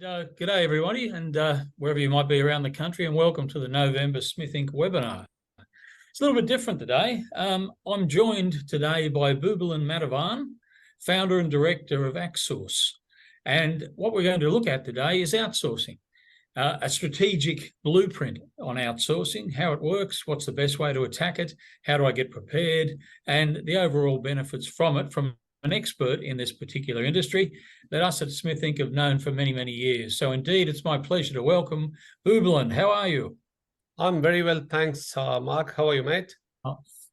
G'day everybody, and wherever you might be around the country, and welcome to the November Smithink webinar. It's a little bit different today. I'm joined today by Boobalan Madhavan, founder and director of AccSource. And what we're going to look at today is outsourcing, a strategic blueprint on outsourcing, how it works, what's the best way to attack it, how do I get prepared, and the overall benefits from it from an expert in this particular industry that us at Smithink have known for many, many years. So indeed, it's my pleasure to welcome Boobalan. How are you? I'm very well, thanks, Mark. How are you, mate?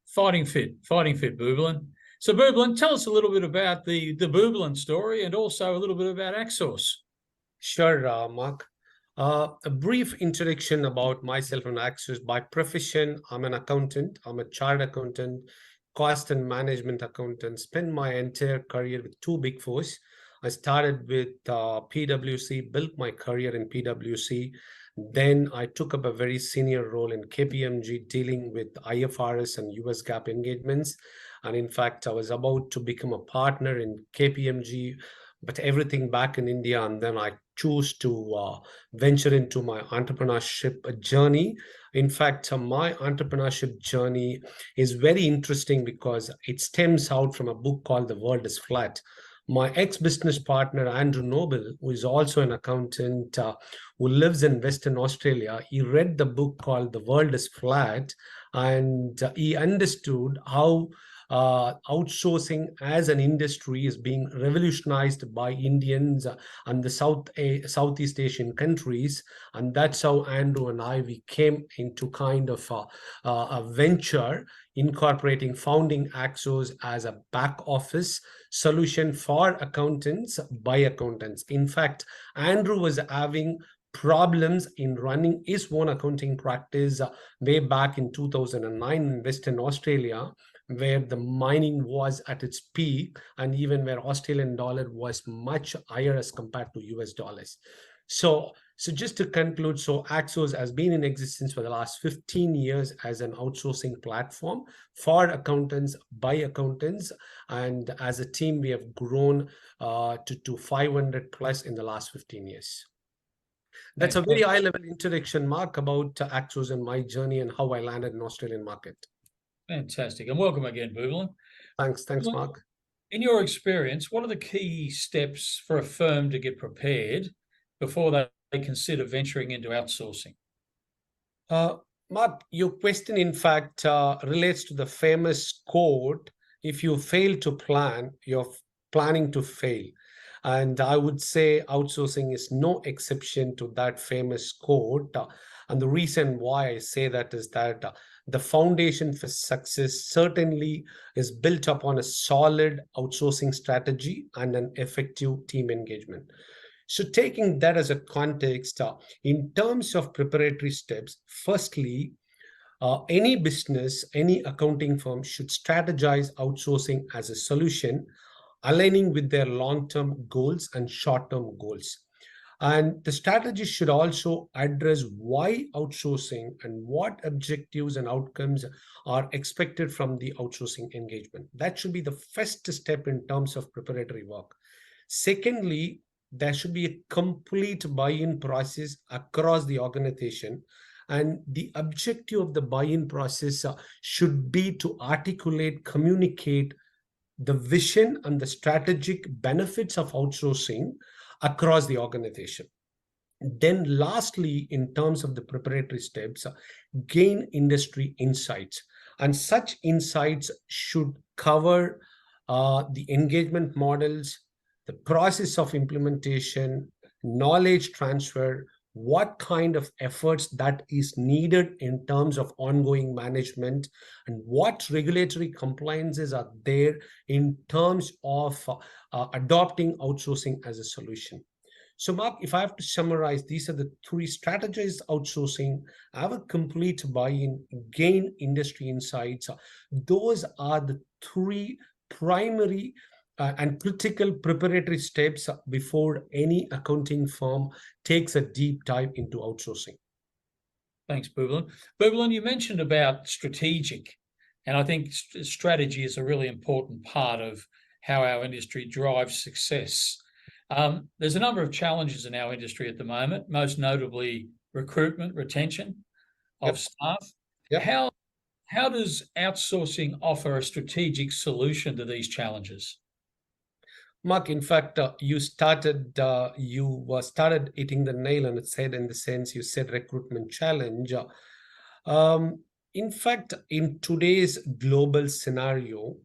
Fighting fit, Boobalan. So Boobalan, tell us a little bit about the Boobalan story and also a little bit about AccSource. Sure, Mark. A brief introduction about myself and AccSource. By profession, I'm an accountant. I'm a chartered accountant, cost and management accountant. Spent my entire career with two big fours. I started with PwC, built my career in PwC. Then I took up a very senior role in KPMG, dealing with IFRS and US GAAP engagements. And in fact, I was about to become a partner in KPMG, but everything back in India. And then I chose to venture into my entrepreneurship journey. In fact, my entrepreneurship journey is very interesting because it stems out from a book called The World is Flat. My ex-business partner, Andrew Noble, who is also an accountant who lives in Western Australia, he read the book called The World is Flat, and he understood how outsourcing as an industry is being revolutionized by Indians and the Southeast Asian countries. And that's how Andrew and we came into kind of a venture incorporating founding AccSource as a back office solution for accountants by accountants. In fact, Andrew was having problems in running his own accounting practice way back in 2009 in Western Australia, where the mining was at its peak and even where Australian dollar was much higher as compared to US dollars. So just to conclude, so AccSource has been in existence for the last 15 years as an outsourcing platform for accountants by accountants. And as a team, we have grown to 500 plus in the last 15 years. That's a very high-level introduction, Mark, about AccSource and my journey and how I landed in the Australian market. Fantastic. And welcome again, Boobalan. Thanks, Mark. In your experience, what are the key steps for a firm to get prepared before they consider venturing into outsourcing? Mark, your question, in fact, relates to the famous quote, if you fail to plan, you're planning to fail. And I would say outsourcing is no exception to that famous quote. And the reason why I say that is that the foundation for success certainly is built upon a solid outsourcing strategy and an effective team engagement. So taking that as a context, in terms of preparatory steps, firstly, any business, any accounting firm should strategize outsourcing as a solution, aligning with their long-term goals and short-term goals. And the strategy should also address why outsourcing and what objectives and outcomes are expected from the outsourcing engagement. That should be the first step in terms of preparatory work. Secondly, there should be a complete buy-in process across the organization. And the objective of the buy-in process should be to articulate, communicate the vision and the strategic benefits of outsourcing across the organization. Then lastly, in terms of the preparatory steps, gain industry insights. And such insights should cover the engagement models, the process of implementation, knowledge transfer, what kind of efforts that is needed in terms of ongoing management, and what regulatory compliances are there in terms of adopting outsourcing as a solution. So Mark, if I have to summarize, these are the three: strategies outsourcing, have a complete buy-in, gain industry insights. Those are the three primary and critical preparatory steps before any accounting firm takes a deep dive into outsourcing. Thanks, Boobalan. Boobalan, you mentioned about strategic, and I think strategy is a really important part of how our industry drives success. There's a number of challenges in our industry at the moment, most notably recruitment, retention of staff. Yep. How does outsourcing offer a strategic solution to these challenges? Mark, in fact, you started hitting the nail on its head in the sense you said recruitment challenge. In fact, in today's global scenario,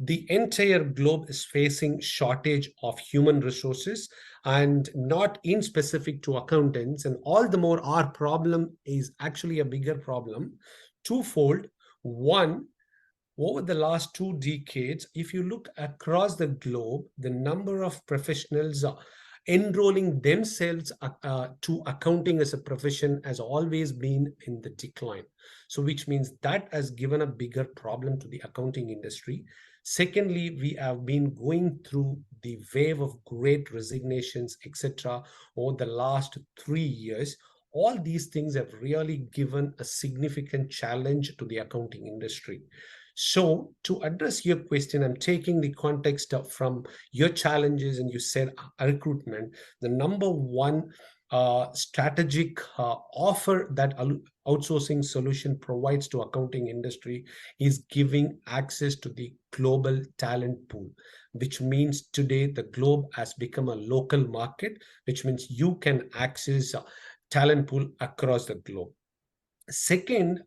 the entire globe is facing shortage of human resources, and not in specific to accountants. And all the more, our problem is actually a bigger problem, twofold. One, over the last 2 decades, if you look across the globe, the number of professionals enrolling themselves to accounting as a profession has always been in the decline. So which means that has given a bigger problem to the accounting industry. Secondly, we have been going through the wave of great resignations, etc., over the last 3 years. All these things have really given a significant challenge to the accounting industry. So to address your question, I'm taking the context from your challenges, and you said recruitment. The number one strategic offer that outsourcing solution provides to accounting industry is giving access to the global talent pool, which means today the globe has become a local market, which means you can access talent pool across the globe. Second,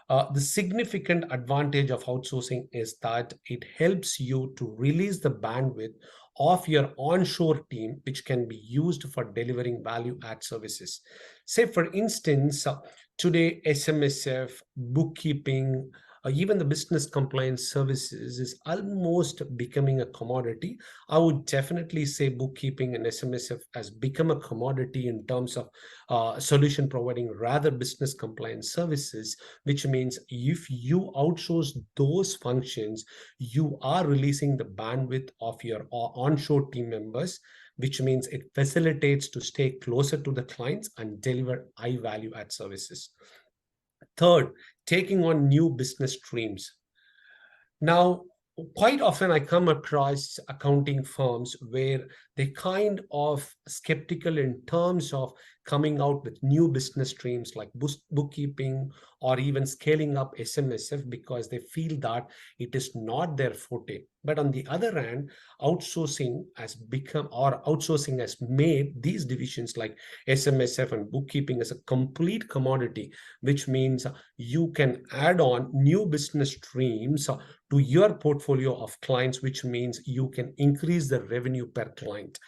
the significant advantage of outsourcing is that it helps you to release the bandwidth of your onshore team, which can be used for delivering value add services. Say, for instance, today SMSF, bookkeeping, even the business compliance services is almost becoming a commodity. I would definitely say bookkeeping and SMSF has become a commodity in terms of solution providing rather business compliance services, which means if you outsource those functions, you are releasing the bandwidth of your onshore team members, which means it facilitates to stay closer to the clients and deliver high value add services. Third, taking on new business streams. Now, quite often I come across accounting firms where they kind of skeptical in terms of coming out with new business streams like bookkeeping or even scaling up SMSF because they feel that it is not their forte. But on the other hand, outsourcing has made these divisions like SMSF and bookkeeping as a complete commodity, which means you can add on new business streams to your portfolio of clients, which means you can increase the revenue per client.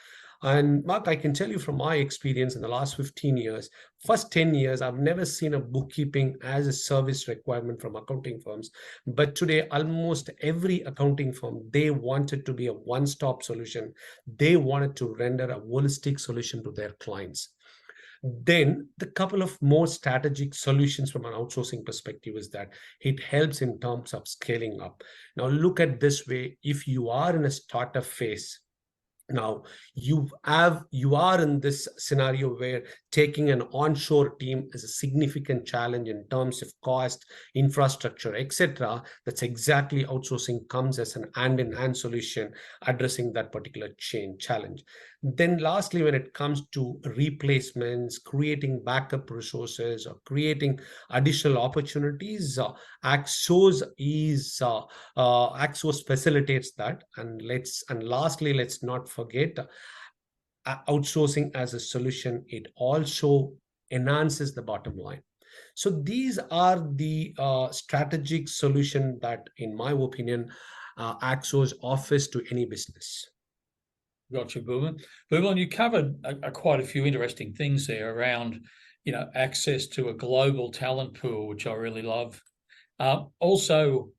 And Mark, I can tell you from my experience in the last 15 years, first 10 years, I've never seen a bookkeeping as a service requirement from accounting firms. But today, almost every accounting firm, they wanted to be a one-stop solution. They wanted to render a holistic solution to their clients. Then the couple of more strategic solutions from an outsourcing perspective is that it helps in terms of scaling up. Now, look at this way. If you are in a startup phase, now you are in this scenario where taking an onshore team is a significant challenge in terms of cost, infrastructure, etc. That's exactly outsourcing comes as an hand-in-hand solution addressing that particular challenge. Then lastly, when it comes to replacements, creating backup resources or creating additional opportunities, AccSource facilitates that. And lastly, let's not forget outsourcing as a solution. It also enhances the bottom line. So these are the strategic solution that, in my opinion, AccSource offers to any business. Gotcha, Boobalan. Boobalan, you covered quite a few interesting things there around, access to a global talent pool, which I really love. Also,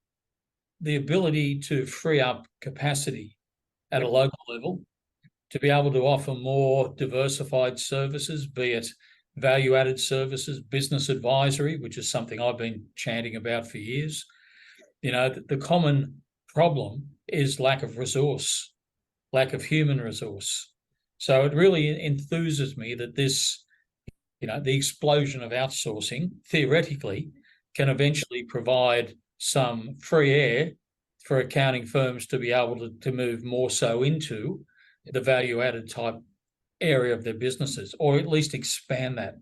the ability to free up capacity at a local level to be able to offer more diversified services, be it value-added services, business advisory, which is something I've been chanting about for years. The common problem is lack of resource, lack of human resource. So it really enthuses me that this, the explosion of outsourcing theoretically can eventually provide some free air for accounting firms to be able to move more so into the value-added type area of their businesses, or at least expand that.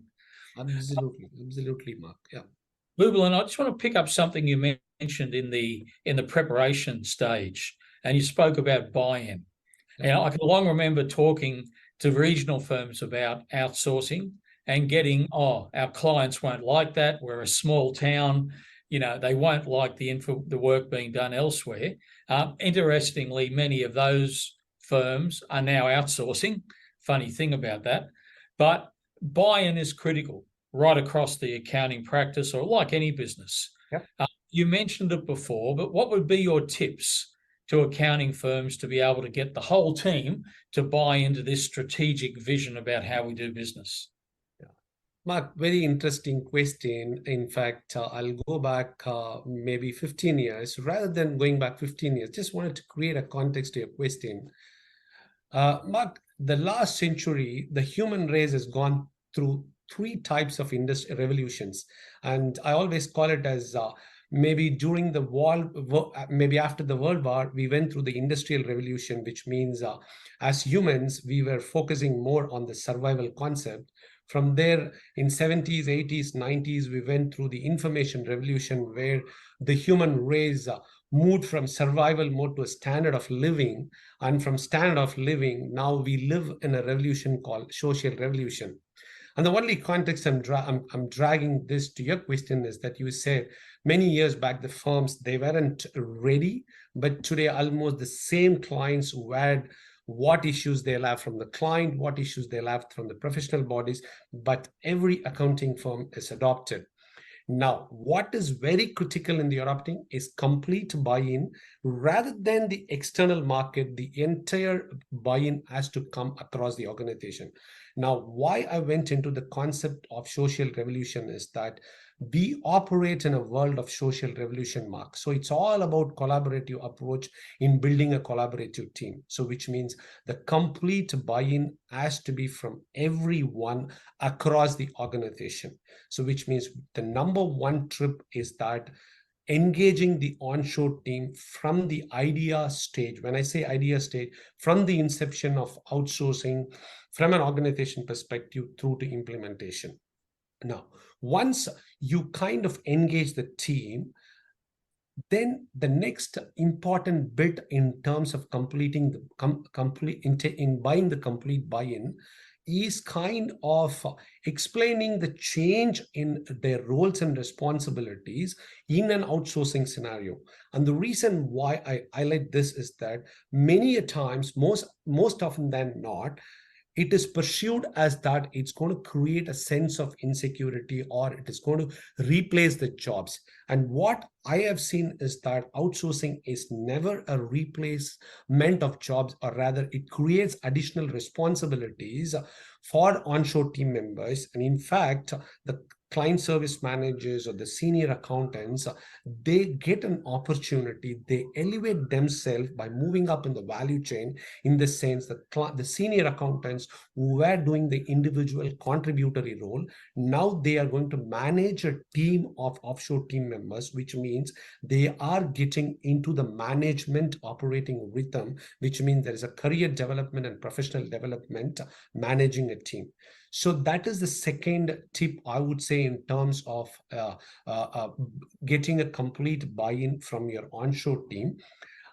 Absolutely, Mark. Yeah. Boobalan, I just want to pick up something you mentioned in the preparation stage, and you spoke about buy-in. And I can long remember talking to regional firms about outsourcing and getting, our clients won't like that. We're a small town, they won't like the work being done elsewhere. Interestingly, many of those firms are now outsourcing. Funny thing about that. But buy-in is critical right across the accounting practice, or like any business. Yep. You mentioned it before, but what would be your tips to accounting firms to be able to get the whole team to buy into this strategic vision about how we do business? Mark, very interesting question. In fact, I'll go back maybe 15 years. Rather than going back 15 years, just wanted to create a context to your question. Mark, the last century, the human race has gone through three types of industry revolutions. And I always call it as maybe during the maybe after the World War, we went through the Industrial Revolution, which means as humans, we were focusing more on the survival concept. From there, in 70s, 80s, 90s, we went through the Information Revolution, where the human race moved from survival mode to a standard of living. And from standard of living, now we live in a revolution called social revolution. And the only context I'm dragging this to your question is that you said many years back, the firms, they weren't ready, but today almost the same clients who had what issues they'll have from the client, what issues they'll have from the professional bodies, but every accounting firm is adopted. Now, what is very critical in the adopting is complete buy-in. Rather than the external market, the entire buy-in has to come across the organization. Now, why I went into the concept of social revolution is that we operate in a world of social revolution, Mark. So it's all about collaborative approach in building a collaborative team. So which means the complete buy-in has to be from everyone across the organization. So which means the number one trip is that engaging the onshore team from the idea stage. When I say idea stage, from the inception of outsourcing, from an organization perspective through to implementation. Now, once you kind of engage the team, then the next important bit in terms of completing the in buying the complete buy-in is kind of explaining the change in their roles and responsibilities in an outsourcing scenario. And the reason why I highlight this is that many a times, most often than not, it is pursued as that it's going to create a sense of insecurity, or it is going to replace the jobs. And what I have seen is that outsourcing is never a replacement of jobs, or rather it creates additional responsibilities for onshore team members. And in fact, the client service managers or the senior accountants, they get an opportunity, they elevate themselves by moving up in the value chain, in the sense that the senior accountants who were doing the individual contributory role, now they are going to manage a team of offshore team members, which means they are getting into the management operating rhythm, which means there is a career development and professional development managing a team. So that is the second tip I would say in terms of getting a complete buy-in from your onshore team.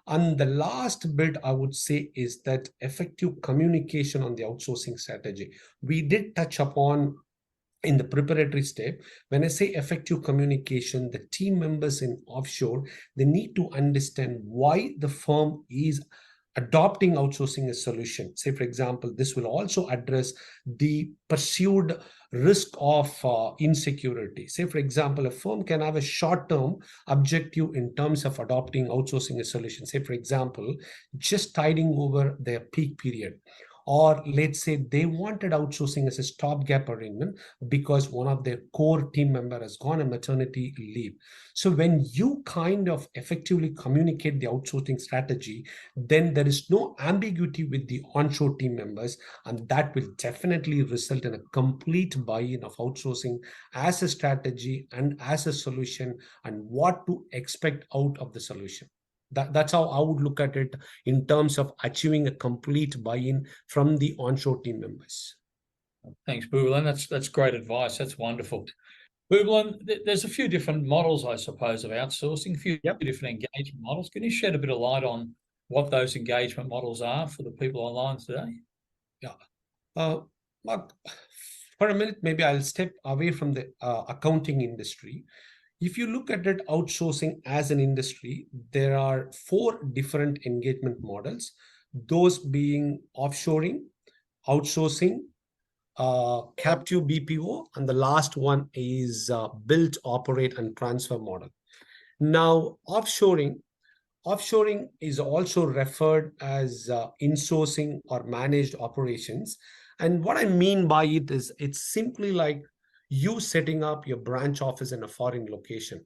And the last bit I would say is that effective communication on the outsourcing strategy. We did touch upon in the preparatory step. When I say effective communication, the team members in offshore, they need to understand why the firm is adopting outsourcing a solution. Say, for example, this will also address the pursued risk of insecurity. Say, for example, a firm can have a short-term objective in terms of adopting outsourcing a solution. Say, for example, just tiding over their peak period. Or let's say they wanted outsourcing as a stopgap arrangement because one of their core team member has gone on maternity leave. So when you kind of effectively communicate the outsourcing strategy, then there is no ambiguity with the onshore team members, and that will definitely result in a complete buy-in of outsourcing as a strategy and as a solution, and what to expect out of the solution. That's how I would look at it in terms of achieving a complete buy-in from the onshore team members. Thanks, Boobalan. That's great advice. That's wonderful. Boobalan, there's a few different models, I suppose, of outsourcing, a few different engagement models. Can you shed a bit of light on what those engagement models are for the people online today? Yeah. Mark, for a minute, maybe I'll step away from the accounting industry. If you look at it, outsourcing as an industry, there are 4 different engagement models, those being offshoring, outsourcing, captive BPO, and the last one is build, operate, and transfer model. Now, offshoring is also referred as insourcing or managed operations. And what I mean by it is it's simply like you setting up your branch office in a foreign location,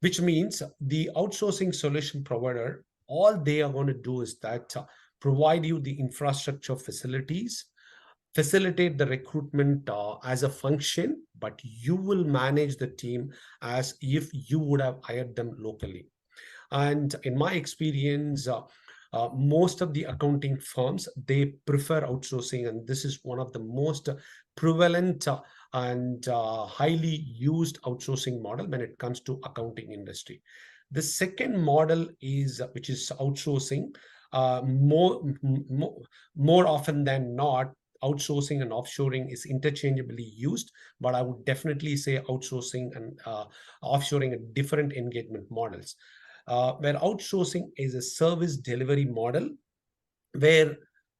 which means the outsourcing solution provider, all they are going to do is that provide you the infrastructure facilities, facilitate the recruitment as a function, but you will manage the team as if you would have hired them locally. And in my experience, most of the accounting firms, they prefer outsourcing, and this is one of the most prevalent and highly used outsourcing model when it comes to accounting industry. The second model is which is outsourcing. More often than not, outsourcing and offshoring is interchangeably used, but I would definitely say outsourcing and offshoring are different engagement models. Where outsourcing is a service delivery model where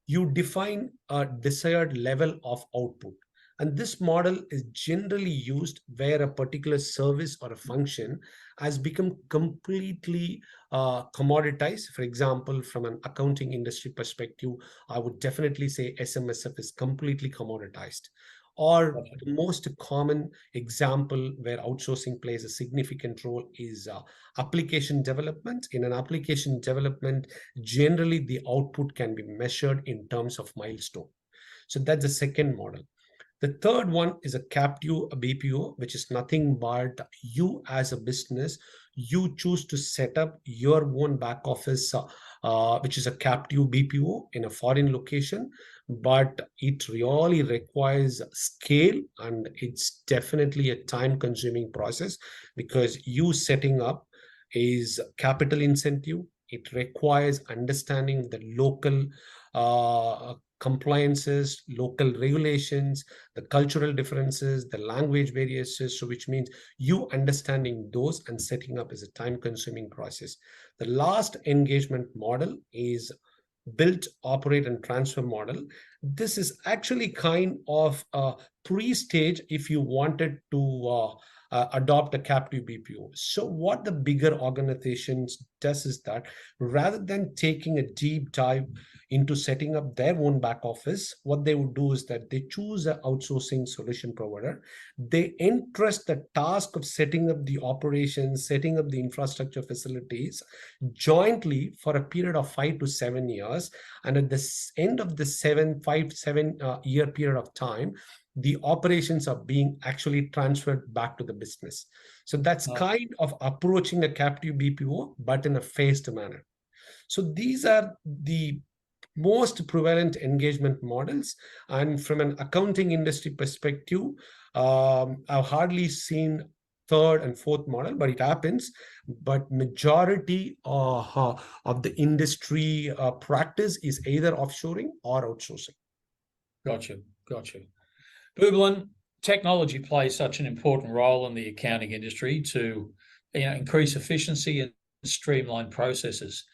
you define a desired level of output. And this model is generally used where a particular service or a function has become completely commoditized. For example, from an accounting industry perspective, I would definitely say SMSF is completely commoditized. Or the most common example where outsourcing plays a significant role is application development. In an application development, generally the output can be measured in terms of milestone. So that's the second model. The third one is a captive BPO, which is nothing but you as a business, you choose to set up your own back office, which is a captive BPO in a foreign location, but it really requires scale, and it's definitely a time-consuming process because you setting up is capital incentive. It requires understanding the local compliances, local regulations, the cultural differences, the language variances, so which means you understanding those and setting up is a time-consuming process. The last engagement model is build, operate, and transfer model. This is actually kind of a pre-stage if you wanted to adopt a captive BPO. So what the bigger organizations does is that rather than taking a deep dive into setting up their own back office, what they would do is that they choose an outsourcing solution provider. They entrust the task of setting up the operations, setting up the infrastructure facilities jointly for a period of 5 to 7 years. And at the end of the 7 year period of time, the operations are being actually transferred back to the business. So that's kind of approaching a captive BPO, but in a phased manner. So these are the most prevalent engagement models. And from an accounting industry perspective, I've hardly seen third and fourth model, but it happens. But majority of the industry practice is either offshoring or outsourcing. Gotcha. Boobalan, technology plays such an important role in the accounting industry to increase efficiency and streamline processes.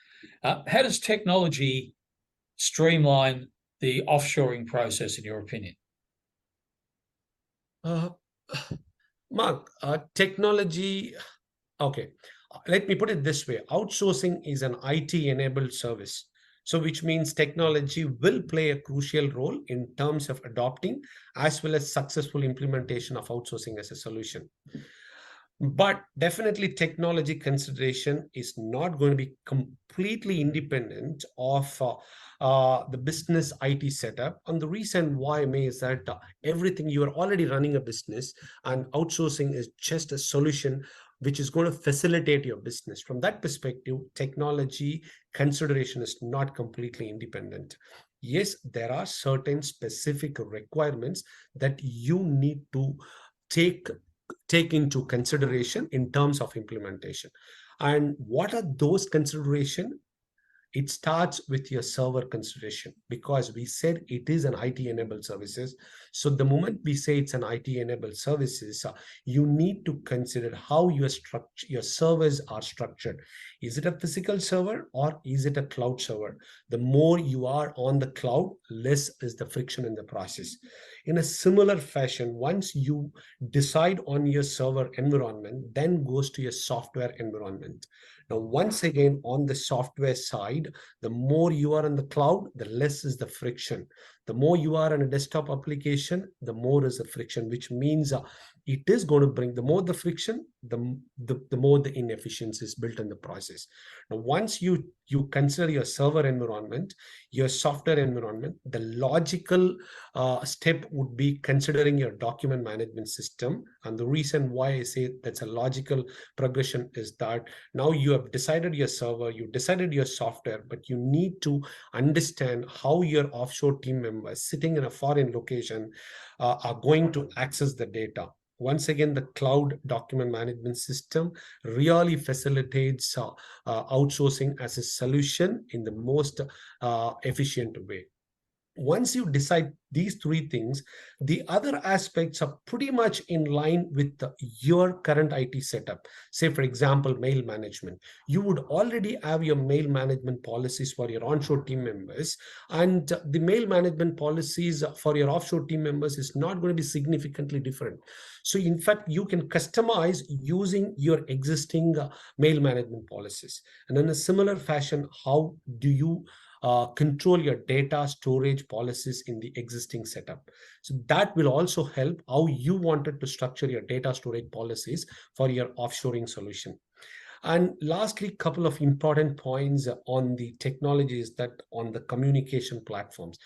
How does technology streamline the offshoring process, in your opinion? Mark, technology, okay, let me put it this way. Outsourcing is an IT-enabled service. So which means technology will play a crucial role in terms of adopting as well as successful implementation of outsourcing as a solution. But definitely technology consideration is not going to be completely independent of the business IT setup. And the reason why is that everything, you are already running a business and outsourcing is just a solution which is going to facilitate your business. From that perspective, technology consideration is not completely independent. Yes, there are certain specific requirements that you need to take into consideration in terms of implementation. And what are those considerations? It starts with your server consideration, because we said it is an IT enabled services. So the moment we say it's an IT enabled services, you need to consider how your servers are structured. Is it a physical server or is it a cloud server? The more you are on the cloud, less is the friction in the process. In a similar fashion, once you decide on your server environment, then goes to your software environment. Now, once again, on the software side, the more you are in the cloud, the less is the friction. The more you are in a desktop application, the more is the friction, which means it is going to bring, the more the friction, the more the inefficiency is built in the process. Now, once you consider your server environment, your software environment, the logical step would be considering your document management system. And the reason why I say that's a logical progression is that now you have decided your server, you decided your software, but you need to understand how your offshore team members sitting in a foreign location are going to access the data. Once again, the cloud document management system really facilitates outsourcing as a solution in the most efficient way. Once you decide these three things, the other aspects are pretty much in line with your current IT setup. Say, for example, mail management. You would already have your mail management policies for your onshore team members, and the mail management policies for your offshore team members is not going to be significantly different. So in fact, you can customize using your existing mail management policies. And in a similar fashion, how do you control your data storage policies in the existing setup? So that will also help how you wanted to structure your data storage policies for your offshoring solution. And lastly, couple of important points on the technologies, that on the communication platforms.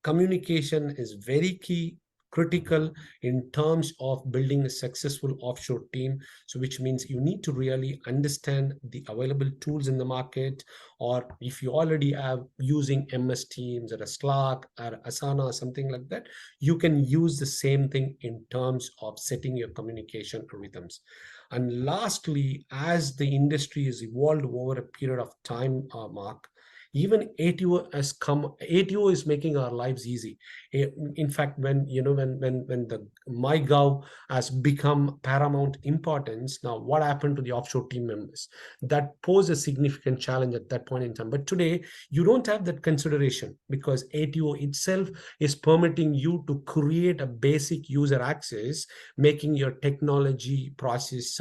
Communication is very key, critical in terms of building a successful offshore team. So which means you need to really understand the available tools in the market, or if you already have using MS Teams or a Slack or Asana or something like that, you can use the same thing in terms of setting your communication rhythms. And lastly, as the industry has evolved over a period of time, Mark, even ATO has come. ATO is making our lives easy. In fact, when the MyGov has become paramount importance, now what happened to the offshore team members? That posed a significant challenge at that point in time. But today, you don't have that consideration, because ATO itself is permitting you to create a basic user access, making your technology process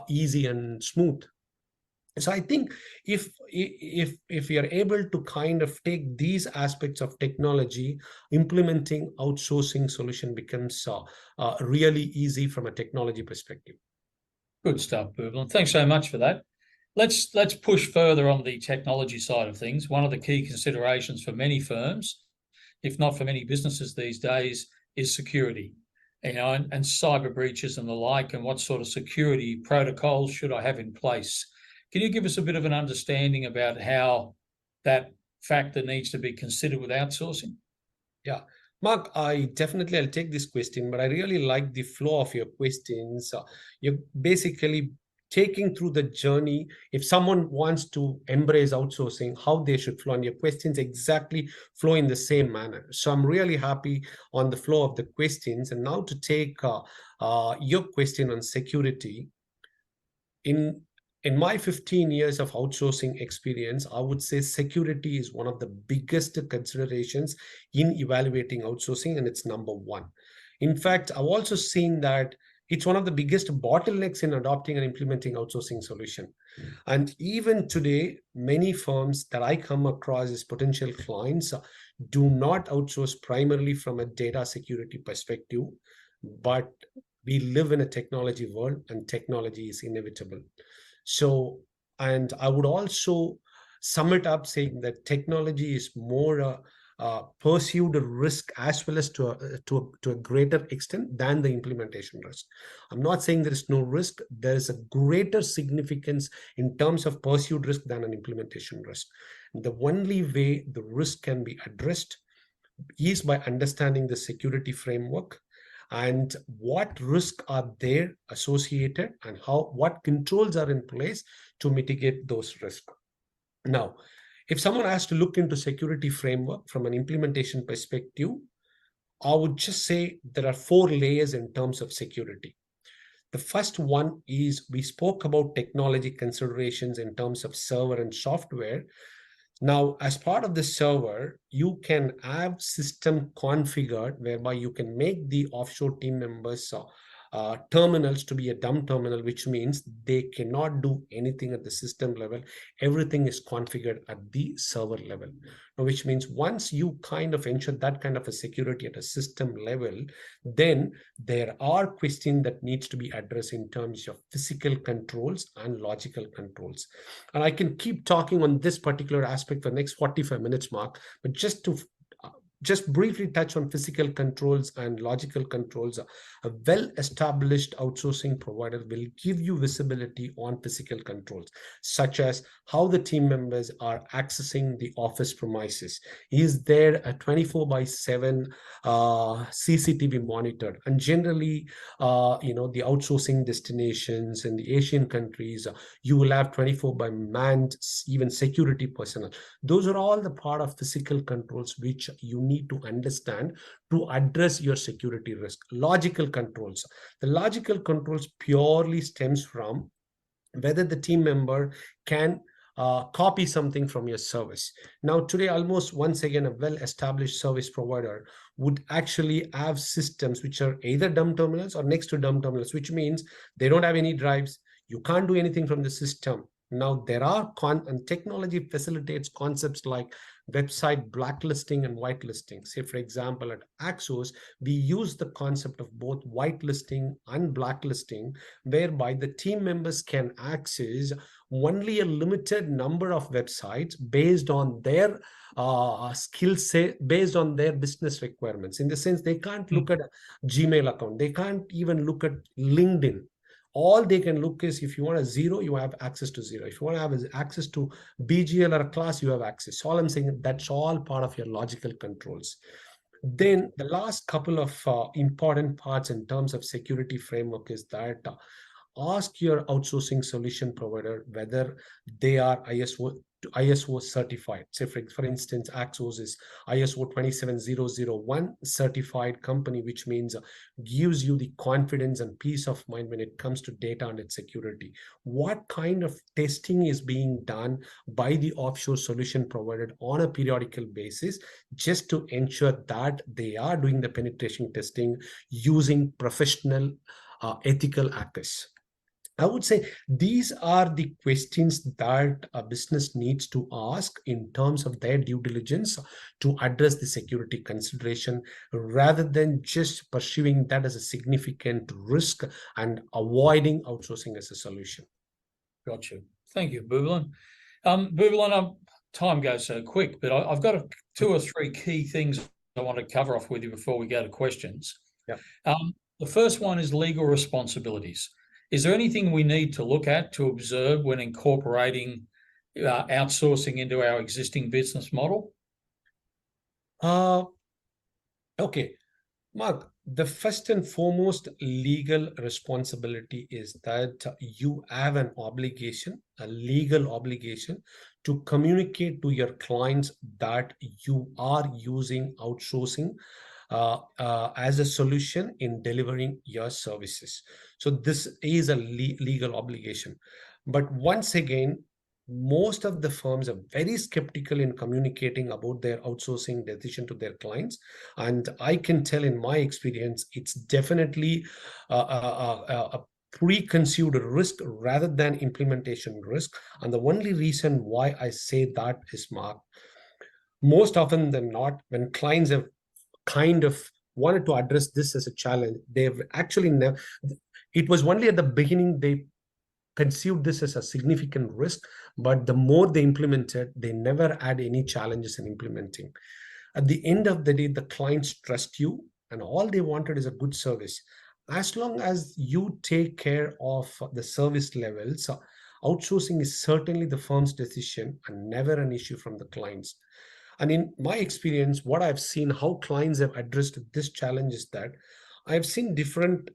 easy and smooth. So I think if you're able to kind of take these aspects of technology, implementing outsourcing solution becomes really easy from a technology perspective. Good stuff, Boobalan. Thanks so much for that. Let's push further on the technology side of things. One of the key considerations for many firms, if not for many businesses these days, is security. And cyber breaches and the like, and what sort of security protocols should I have in place? Can you give us a bit of an understanding about how that factor needs to be considered with outsourcing? Yeah, Mark, I'll take this question, but I really like the flow of your questions. You're basically taking through the journey. If someone wants to embrace outsourcing, how they should flow, and your questions exactly flow in the same manner. So I'm really happy on the flow of the questions. And now to take your question on security. In my 15 years of outsourcing experience, I would say security is one of the biggest considerations in evaluating outsourcing, and it's number one. In fact, I've also seen that it's one of the biggest bottlenecks in adopting and implementing outsourcing solution. And even today, many firms that I come across as potential clients do not outsource primarily from a data security perspective, but we live in a technology world, and technology is inevitable. So, and I would also sum it up saying that technology is more perceived risk as well as to a greater extent than the implementation risk. I'm not saying there is no risk. There is a greater significance in terms of perceived risk than an implementation risk. The only way the risk can be addressed is by understanding the security framework and what risks are there associated and what controls are in place to mitigate those risks. Now, if someone has to look into security framework from an implementation perspective, I would just say there are 4 layers in terms of security. The first one is we spoke about technology considerations in terms of server and software. Now, as part of the server, you can have system configured whereby you can make the offshore team members terminals to be a dumb terminal, which means they cannot do anything at the system level. Everything is configured at the server level. Now, which means once you kind of ensure that kind of a security at a system level, then there are questions that needs to be addressed in terms of physical controls and logical controls. And I can keep talking on this particular aspect for the next 45 minutes, Mark, but just briefly touch on physical controls and logical controls. A well-established outsourcing provider will give you visibility on physical controls, such as how the team members are accessing the office premises. Is there a 24/7 CCTV monitored? And generally, the outsourcing destinations in the Asian countries, you will have 24 by manned, even security personnel. Those are all the part of physical controls which you need to understand to address your security risk. Logical controls. The logical controls purely stems from whether the team member can copy something from your service. Now, today, almost once again, a well-established service provider would actually have systems which are either dumb terminals or next to dumb terminals, which means they don't have any drives. You can't do anything from the system. Now, there are and technology facilitates concepts like website blacklisting and whitelisting. Say, for example, at AccSource, we use the concept of both whitelisting and blacklisting, whereby the team members can access only a limited number of websites based on their skill set, based on their business requirements. In the sense, they can't look at a Gmail account. They can't even look at LinkedIn. All they can look is, if you want a zero, you have access to zero. If you want to have access to BGL or a class, you have access. All I'm saying, that's all part of your logical controls. Then the last couple of important parts in terms of security framework is that ask your outsourcing solution provider whether they are ISO certified. Say, for instance, AccSource is ISO 27001 certified company, which means gives you the confidence and peace of mind when it comes to data and its security. What kind of testing is being done by the offshore solution provider on a periodical basis, just to ensure that they are doing the penetration testing using professional ethical hackers? I would say these are the questions that a business needs to ask in terms of their due diligence to address the security consideration, rather than just pursuing that as a significant risk and avoiding outsourcing as a solution. Gotcha. Thank you, Boobalan. Boobalan, time goes so quick, but I've got 2 or 3 key things I want to cover off with you before we go to questions. Yeah. The first one is legal responsibilities. Is there anything we need to look at, to observe when incorporating outsourcing into our existing business model? Okay, Mark, the first and foremost legal responsibility is that you have an obligation, a legal obligation, to communicate to your clients that you are using outsourcing as a solution in delivering your services. So this is a legal obligation. But once again, most of the firms are very skeptical in communicating about their outsourcing decision to their clients. And I can tell in my experience, it's definitely a preconceived risk rather than implementation risk. And the only reason why I say that is, Mark, most often than not, when clients have kind of wanted to address this as a challenge, they've actually never, it was only at the beginning they conceived this as a significant risk, but the more they implemented, they never had any challenges in implementing. At the end of the day, the clients trust you, and all they wanted is a good service. As long as you take care of the service levels, outsourcing is certainly the firm's decision and never an issue from the clients. And in my experience, what I've seen, how clients have addressed this challenge is that I've seen different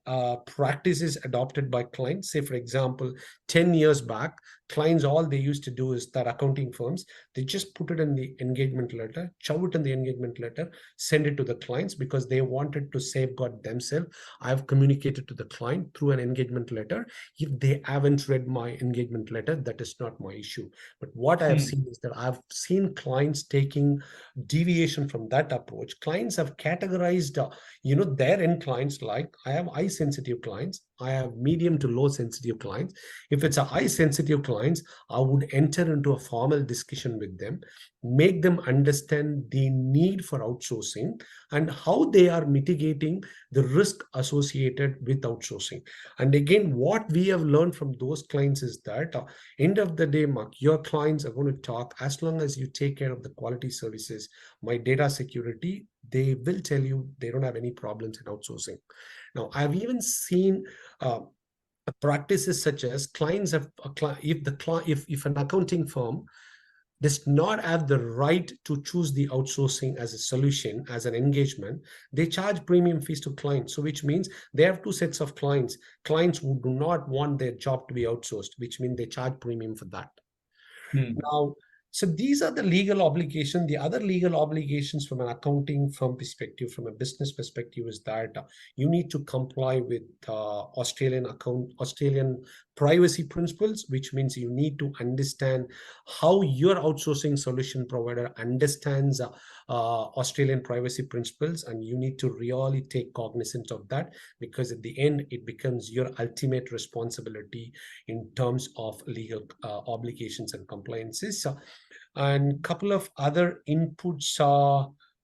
practices adopted by clients. Say, for example, 10 years back, clients, all they used to do is that accounting firms, they just put it in the engagement letter, shove it in the engagement letter, send it to the clients because they wanted to safeguard themselves. I've communicated to the client through an engagement letter. If they haven't read my engagement letter, that is not my issue. But what I have seen is that I've seen clients taking deviation from that approach. Clients have categorized, their end clients, like I have high sensitive clients, I have medium to low sensitive clients. If it's a high sensitive clients, I would enter into a formal discussion with them, make them understand the need for outsourcing and how they are mitigating the risk associated with outsourcing. And again, what we have learned from those clients is that end of the day, Mark, your clients are going to talk as long as you take care of the quality services, my data security, they will tell you they don't have any problems in outsourcing. Now, I've even seen practices such as clients have if an accounting firm does not have the right to choose the outsourcing as a solution, as an engagement, they charge premium fees to clients. So which means they have two sets of clients who do not want their job to be outsourced, which means they charge premium for that. Now, so these are the legal obligations. The other legal obligations from an accounting firm perspective, from a business perspective, is that you need to comply with Australian privacy principles, which means you need to understand how your outsourcing solution provider understands Australian privacy principles, and you need to really take cognizance of that, because at the end, it becomes your ultimate responsibility in terms of legal obligations and compliances. And couple of other inputs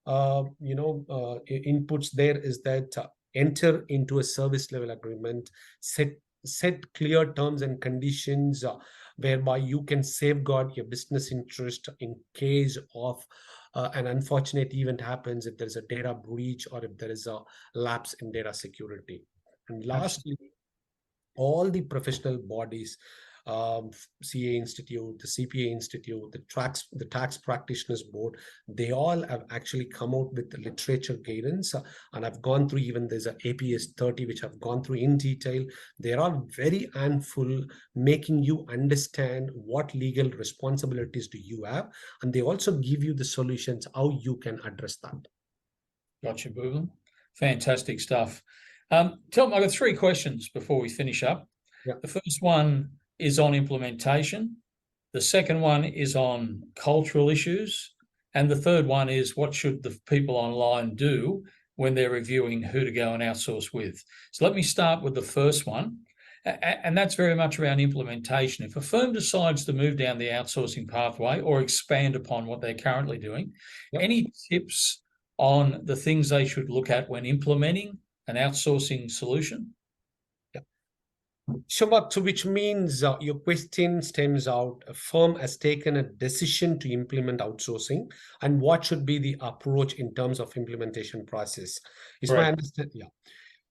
inputs there is that enter into a service level agreement, set clear terms and conditions whereby you can safeguard your business interest in case of an unfortunate event happens, if there's a data breach or if there is a lapse in data security. And lastly, all the professional bodies, CA Institute, the CPA Institute, the Tax Practitioners Board, they all have actually come out with the literature guidance. And I've gone through, even there's an APS 30, which I've gone through in detail. They're all very handful, making you understand what legal responsibilities do you have. And they also give you the solutions, how you can address that. Gotcha, Boobalan. Fantastic stuff. Tell me, I've got 3 questions before we finish up. Yeah. The first one is on implementation. The second one is on cultural issues. And the third one is, what should the people online do when they're reviewing who to go and outsource with? So let me start with the first one. And that's very much around implementation. If a firm decides to move down the outsourcing pathway or expand upon what they're currently doing, any tips on the things they should look at when implementing an outsourcing solution? So which means your question stems out, a firm has taken a decision to implement outsourcing, and what should be the approach in terms of implementation process? Is my understanding? Yeah.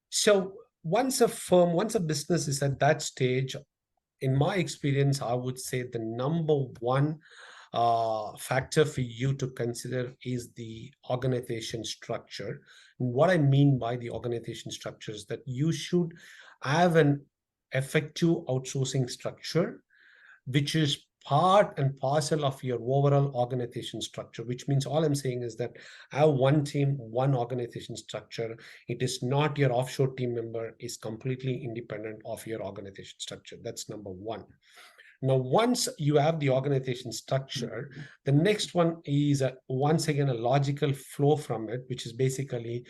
So once a business is at that stage, in my experience, I would say the number one factor for you to consider is the organization structure. And what I mean by the organization structure is that you should have an effective outsourcing structure, which is part and parcel of your overall organization structure, which means all I'm saying is that have one team, one organization structure. It is not your offshore team member is completely independent of your organization structure. That's number one. Now, once you have the organization structure, the next one is once again a logical flow from it, which is basically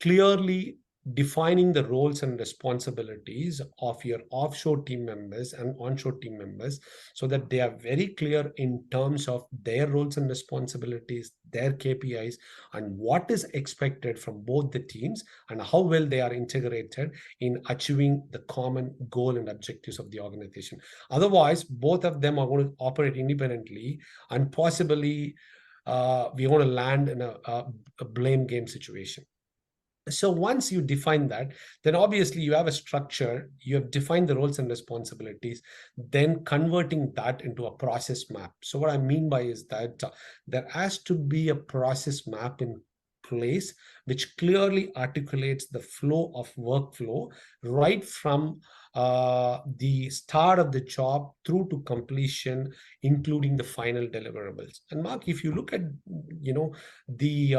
clearly defining the roles and responsibilities of your offshore team members and onshore team members, so that they are very clear in terms of their roles and responsibilities, their KPIs, and what is expected from both the teams, and how well they are integrated in achieving the common goal and objectives of the organization. Otherwise, both of them are going to operate independently and possibly we're going to land in a blame game situation. So once you define that, then obviously you have a structure, you have defined the roles and responsibilities, then converting that into a process map. So what I mean by is that there has to be a process map in place which clearly articulates the flow of workflow right from the start of the job through to completion, including the final deliverables. And Mark, if you look at the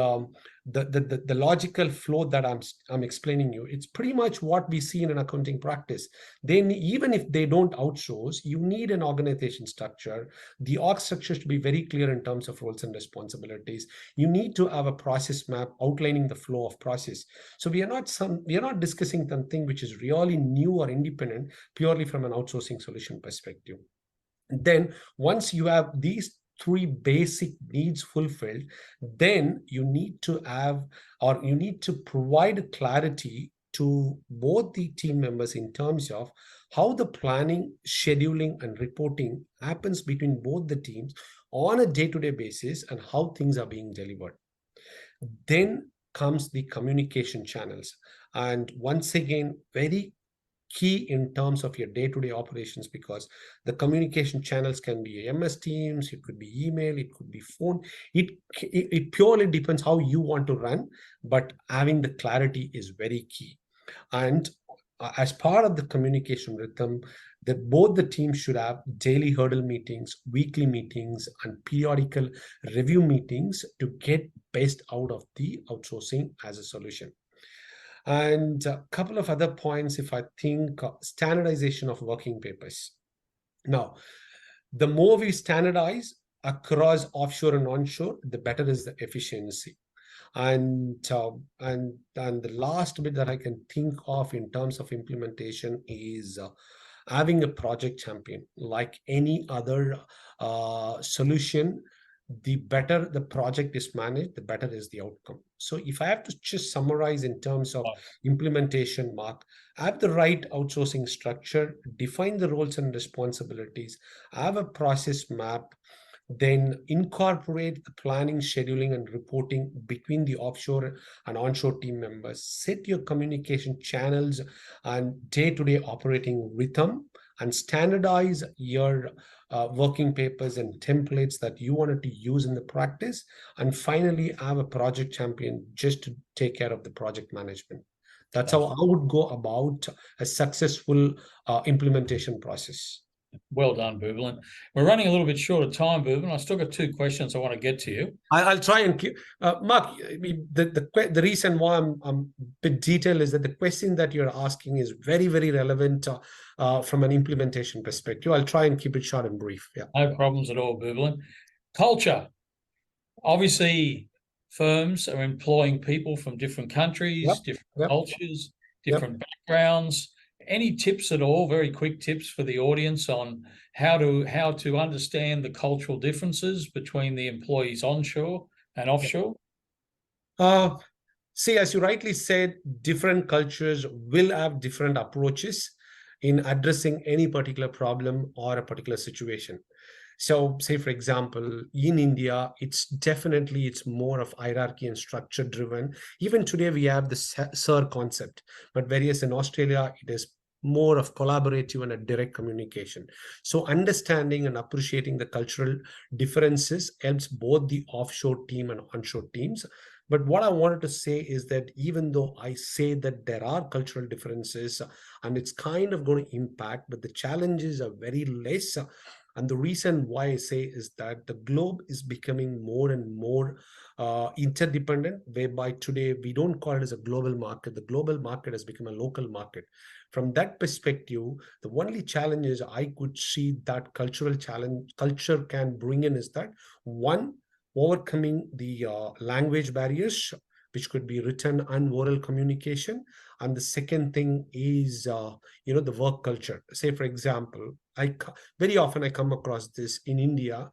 logical flow that I'm explaining you, it's pretty much what we see in an accounting practice. Then even if they don't outsource, you need an organization structure. The org structure should be very clear in terms of roles and responsibilities. You need to have a process map outlining the flow of process. So we are not discussing something which is really new or independent purely from an outsourcing solution perspective. Then once you have these three basic needs fulfilled, then you need to have, or you need to provide clarity to both the team members in terms of how the planning, scheduling, and reporting happens between both the teams on a day-to-day basis and how things are being delivered. Then comes the communication channels. And once again, very key in terms of your day-to-day operations, because the communication channels can be MS Teams, it could be email, it could be phone. It purely depends how you want to run, but having the clarity is very key. And as part of the communication rhythm, that both the teams should have daily hurdle meetings, weekly meetings, and periodical review meetings to get best out of the outsourcing as a solution. And a couple of other points, if I think, standardization of working papers. Now, the more we standardize across offshore and onshore, the better is the efficiency. And the last bit that I can think of in terms of implementation is having a project champion. Like any other solution, the better the project is managed, the better is the outcome. So if I have to just summarize in terms of implementation, Mark, have the right outsourcing structure, define the roles and responsibilities, have a process map, then incorporate the planning, scheduling, and reporting between the offshore and onshore team members, set your communication channels and day-to-day operating rhythm, and standardize your working papers and templates that you wanted to use in the practice. And finally, have a project champion just to take care of the project management. That's how I would go about a successful implementation process. Well done, Boobalan. We're running a little bit short of time, Boobalan. I still got two questions I want to get to you. I'll try and keep, Mark, the reason why I'm a bit detailed is that the question that you're asking is very, very relevant from an implementation perspective. I'll try and keep it short and brief. Yeah. No problems at all, Boobalan. Culture. Obviously, firms are employing people from different countries, different cultures, different backgrounds. Any tips at all, very quick tips for the audience on how to understand the cultural differences between the employees onshore and offshore? See, as you rightly said, different cultures will have different approaches in addressing any particular problem or a particular situation. So say, for example, in India, it's more of hierarchy and structure driven. Even today, we have the SIR concept, but whereas in Australia, it is more of collaborative and a direct communication. So understanding and appreciating the cultural differences helps both the offshore team and onshore teams. But what I wanted to say is that even though I say that there are cultural differences and it's kind of going to impact, but the challenges are very less. And the reason why I say is that the globe is becoming more and more interdependent, whereby today we don't call it as a global market. The global market has become a local market. From that perspective, the only challenge is I could see that culture can bring in is that one, overcoming the language barriers, which could be written and oral communication. And the second thing is, the work culture. Say, for example, very often I come across this in India.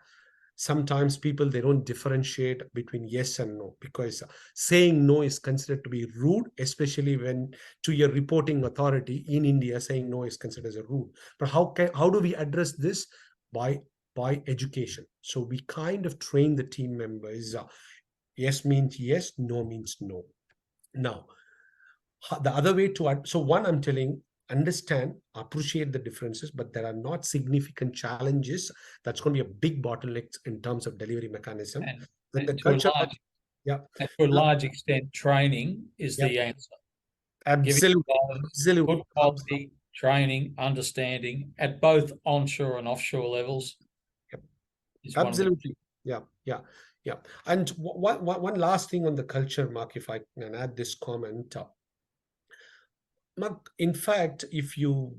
Sometimes people, they don't differentiate between yes and no, because saying no is considered to be rude, especially when to your reporting authority in India, saying no is considered as a rude. But how do we address this? By by education. So we kind of train the team members. Yes means yes, no means no. Now, the other way to, so one, I'm telling, understand, appreciate the differences, but there are not significant challenges. That's going to be a big bottleneck in terms of delivery mechanism. And, Then the and to a culture, large, yeah, and to a large extent, training is yeah, the answer. Giving absolutely, guys absolutely, good quality training, understanding at both onshore and offshore levels is one of the. absolutely, yeah, yeah, yeah. And one last thing on the culture, Mark, if I can add this comment. Mark, in fact, if you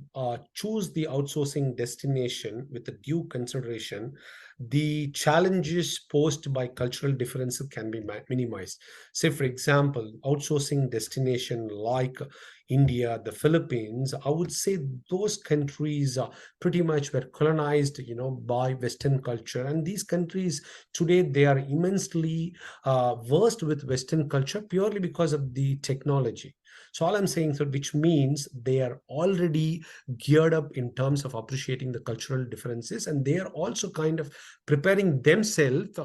choose the outsourcing destination with a due consideration, the challenges posed by cultural differences can be minimized. Say, for example, outsourcing destination like India, the Philippines, I would say those countries pretty much were colonized, by Western culture. And these countries today, they are immensely versed with Western culture purely because of the technology. So all I'm saying, so which means they are already geared up in terms of appreciating the cultural differences, and they are also kind of preparing themselves,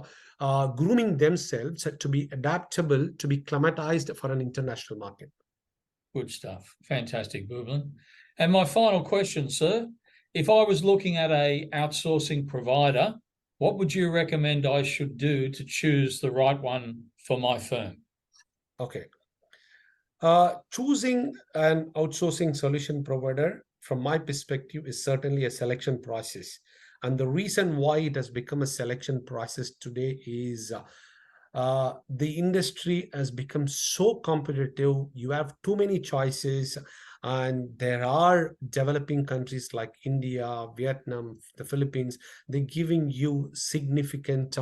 grooming themselves to be adaptable, to be climatized for an international market. Good stuff. Fantastic, Boobalan. And my final question, sir, if I was looking at a outsourcing provider, what would you recommend I should do to choose the right one for my firm? Okay. Choosing an outsourcing solution provider, from my perspective, is certainly a selection process. And the reason why it has become a selection process today is the industry has become so competitive. You have too many choices, and there are developing countries like India, Vietnam, the Philippines. They're giving you significant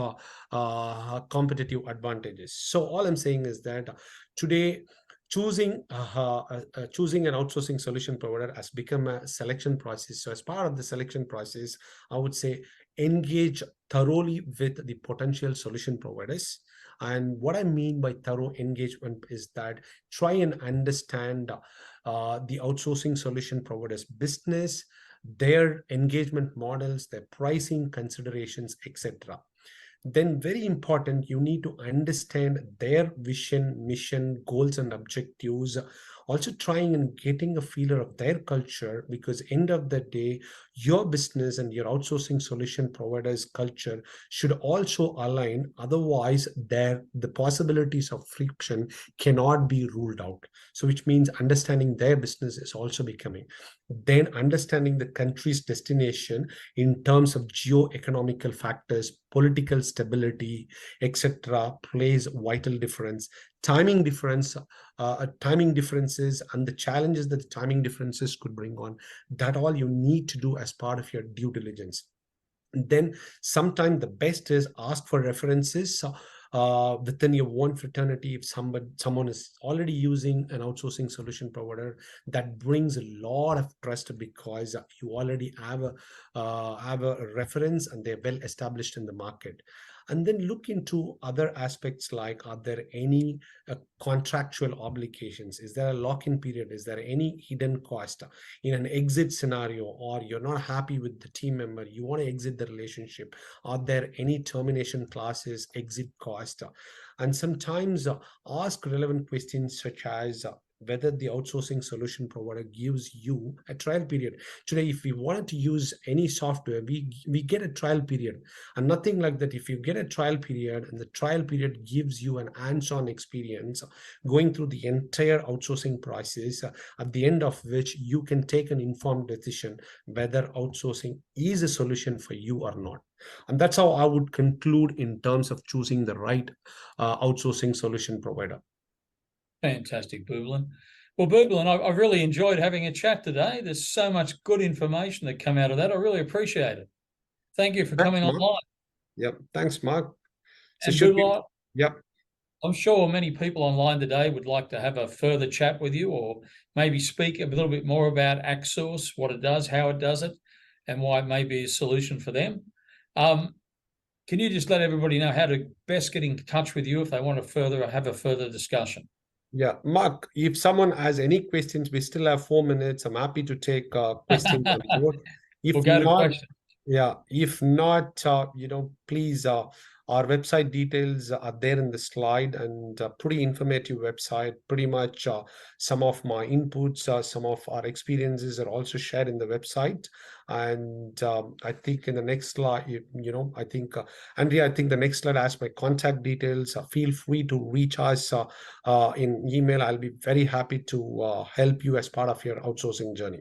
competitive advantages. So all I'm saying is that today, choosing an outsourcing solution provider has become a selection process. So as part of the selection process, I would say engage thoroughly with the potential solution providers. And what I mean by thorough engagement is that try and understand the outsourcing solution providers' business, their engagement models, their pricing considerations, etc. Then very important, you need to understand their vision, mission, goals, and objectives. Also trying and getting a feeler of their culture, because end of the day, your business and your outsourcing solution provider's culture should also align. Otherwise, the possibilities of friction cannot be ruled out. So which means understanding their business is also becoming. Then understanding the country's destination in terms of geo-economical factors, political stability, etc., plays vital difference. Timing differences, and the challenges that the timing differences could bring on. That all you need to do as part of your due diligence. And then sometimes the best is ask for references within your own fraternity. If someone is already using an outsourcing solution provider, that brings a lot of trust, because you already have a reference and they're well established in the market. And then look into other aspects, like, are there any contractual obligations? Is there a lock-in period? Is there any hidden cost in an exit scenario? Or you're not happy with the team member, you want to exit the relationship? Are there any termination clauses, exit cost? And sometimes ask relevant questions, such as whether the outsourcing solution provider gives you a trial period. Today, if we wanted to use any software, we get a trial period, and nothing like that. If you get a trial period and the trial period gives you an hands-on experience going through the entire outsourcing process, at the end of which you can take an informed decision whether outsourcing is a solution for you or not. And that's how I would conclude in terms of choosing the right outsourcing solution provider. Fantastic, Boobalan. Well, Boobalan, I've really enjoyed having a chat today. There's so much good information that come out of that. I really appreciate it. Thank you for coming online. Yep. Thanks, Mark. So and Boobalan, yep. I'm sure many people online today would like to have a further chat with you, or maybe speak a little bit more about AccSource, what it does, how it does it, and why it may be a solution for them. Can you just let everybody know how to best get in touch with you if they want to have a further discussion? Yeah, Mark, if someone has any questions, we still have 4 minutes. I'm happy to take questions on board. If We'll go to not, questions. Yeah, if not, please, our website details are there in the slide, and pretty informative website. Pretty much some of my inputs, some of our experiences are also shared in the website. And I think in the next slide, I think, Andrea, I think the next slide has my contact details. Feel free to reach us in email. I'll be very happy to help you as part of your outsourcing journey.